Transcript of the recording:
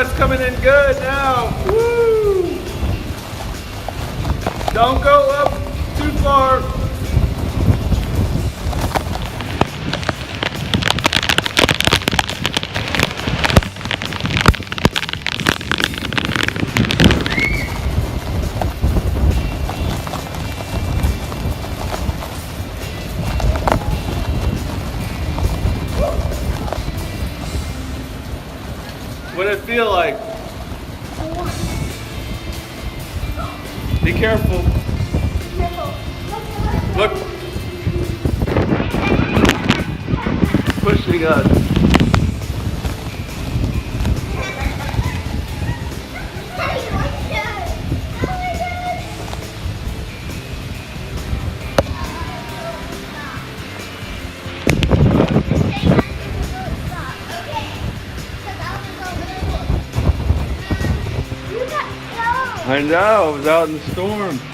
it's coming in good now. Woo! Don't go up too far. What did it feel like? Be careful. Look. Pushing us. I know, I was out in the storm.